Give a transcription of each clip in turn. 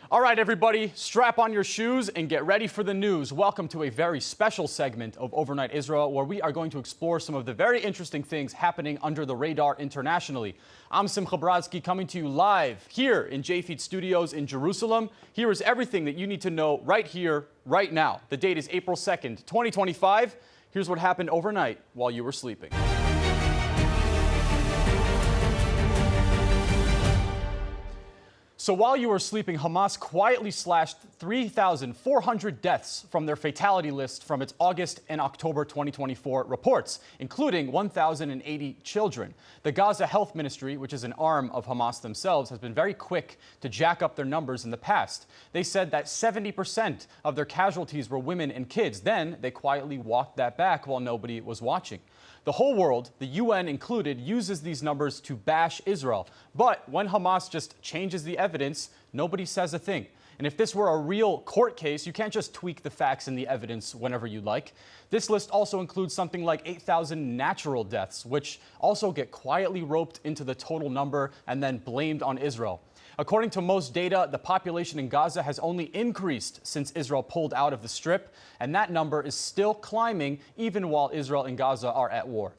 All right, everybody, strap on your shoes and get ready for the news. Welcome to a very special segment of Overnight Israel, where we are going to explore some of the very interesting things happening under the radar internationally. I'm Simcha Brodsky, coming to you live here in JFeed Studios in Jerusalem. Here is everything that you need to know right here, right now. The date is April 2nd, 2025. Here's what happened overnight while you were sleeping. So while you were sleeping, Hamas quietly slashed 3,400 deaths from their fatality list from its August and October 2024 reports, including 1,080 children. The Gaza Health Ministry, which is an arm of Hamas themselves, has been very quick to jack up their numbers in the past. They said that 70% of their casualties were women and kids. Then they quietly walked that back while nobody was watching. The whole world, the UN included, uses these numbers to bash Israel. But when Hamas just changes the evidence, nobody says a thing. And if this were a real court case, you can't just tweak the facts and the evidence whenever you like. This list also includes something like 8,000 natural deaths, which also get quietly roped into the total number and then blamed on Israel. According to most data, the population in Gaza has only increased since Israel pulled out of the Strip, and that number is still climbing even while Israel and Gaza are at war.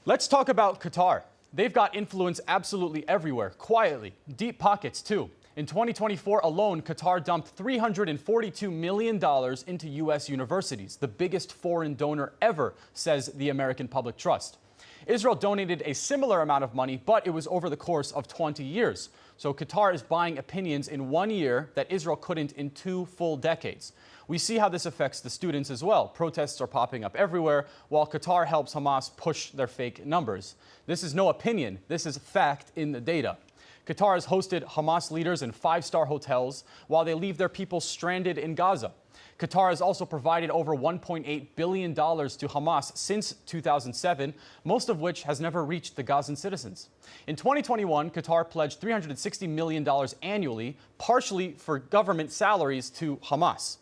Let's talk about Qatar. They've got influence absolutely everywhere, quietly, deep pockets too. In 2024 alone, Qatar dumped $342 million into U.S. universities, the biggest foreign donor ever, says the American Public Trust. Israel donated a similar amount of money, but it was over the course of 20 years. So Qatar is buying opinions in 1 year that Israel couldn't in 2 full decades. We see how this affects the students as well. Protests are popping up everywhere, while Qatar helps Hamas push their fake numbers. This is no opinion. This is fact in the data. Qatar has hosted Hamas leaders in 5-star hotels while they leave their people stranded in Gaza. Qatar has also provided over $1.8 billion to Hamas since 2007, most of which has never reached the Gazan citizens. In 2021, Qatar pledged $360 million annually, partially for government salaries to Hamas.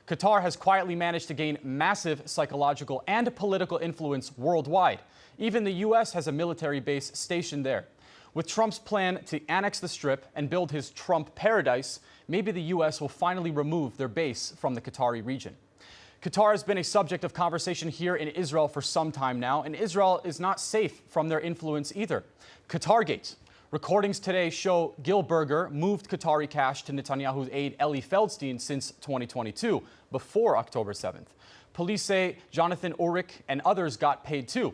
Qatar has quietly managed to gain massive psychological and political influence worldwide. Even the U.S. has a military base stationed there. With Trump's plan to annex the Strip and build his Trump paradise, maybe the U.S. will finally remove their base from the Qatari region. Qatar has been a subject of conversation here in Israel for some time now, and Israel is not safe from their influence either. Qatargate. Recordings today show Gil Berger moved Qatari cash to Netanyahu's aide Eli Feldstein since 2022, before October 7th. Police say Jonathan Ulrich and others got paid too.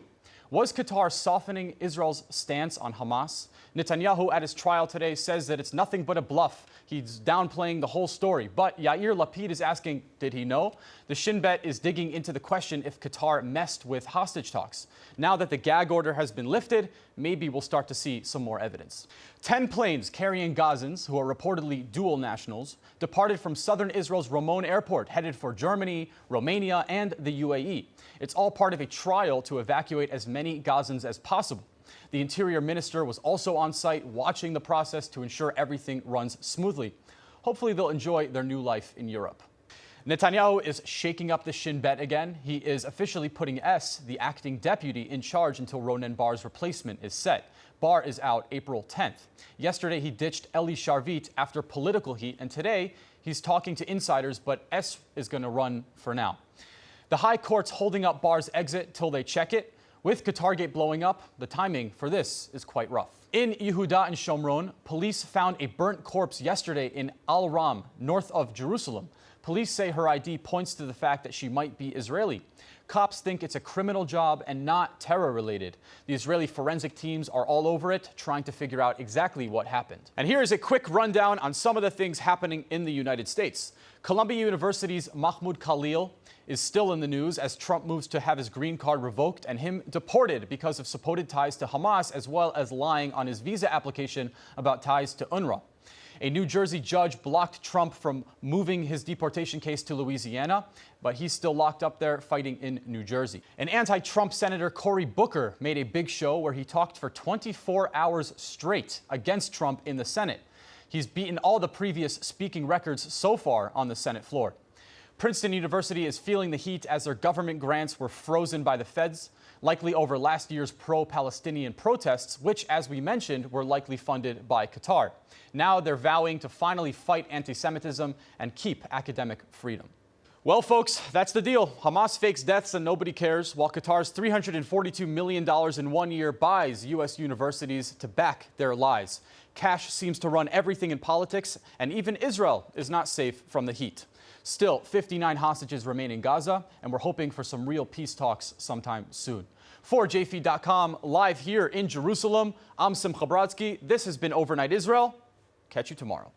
Was Qatar softening Israel's stance on Hamas? Netanyahu at his trial today says that it's nothing but a bluff. He's downplaying the whole story. But Yair Lapid is asking, did he know? The Shin Bet is digging into the question if Qatar messed with hostage talks. Now that the gag order has been lifted, maybe we'll start to see some more evidence. 10 planes carrying Gazans, who are reportedly dual nationals, departed from southern Israel's Ramon airport, headed for Germany, Romania, and the UAE. It's all part of a trial to evacuate as many Gazans as possible. The Interior Minister was also on site watching the process to ensure everything runs smoothly. Hopefully they'll enjoy their new life in Europe. Netanyahu is shaking up the Shin Bet again. He is officially putting the acting deputy, in charge until Ronen Bar's replacement is set. Bar is out April 10th. Yesterday, he ditched Eli Sharvit after political heat, and today he's talking to insiders, but is going to run for now. The High Court's holding up Bar's exit till they check it. With Qatargate blowing up, the timing for this is quite rough. In Yehuda and Shomron, police found a burnt corpse yesterday in Al Ram, north of Jerusalem. Police say her ID points to the fact that she might be Israeli. Cops think it's a criminal job and not terror-related. The Israeli forensic teams are all over it, trying to figure out exactly what happened. And here is a quick rundown on some of the things happening in the United States. Columbia University's Mahmoud Khalil is still in the news as Trump moves to have his green card revoked and him deported because of supposed ties to Hamas, as well as lying on his visa application about ties to UNRWA. A New Jersey judge blocked Trump from moving his deportation case to Louisiana, but he's still locked up there fighting in New Jersey. An anti-Trump Senator Cory Booker made a big show where he talked for 24 hours straight against Trump in the Senate. He's beaten all the previous speaking records so far on the Senate floor. Princeton University is feeling the heat as their government grants were frozen by the feds. likely over last year's pro-Palestinian protests, which, as we mentioned, were likely funded by Qatar. Now they're vowing to finally fight anti-Semitism and keep academic freedom. Well, folks, that's the deal. Hamas fakes deaths and nobody cares, while Qatar's $342 million in 1 year buys U.S. universities to back their lies. Cash seems to run everything in politics, and even Israel is not safe from the heat. Still, 59 hostages remain in Gaza, and we're hoping for some real peace talks sometime soon. For JFeed.com, live here in Jerusalem, I'm Simcha Brodsky. This has been Overnight Israel. Catch you tomorrow.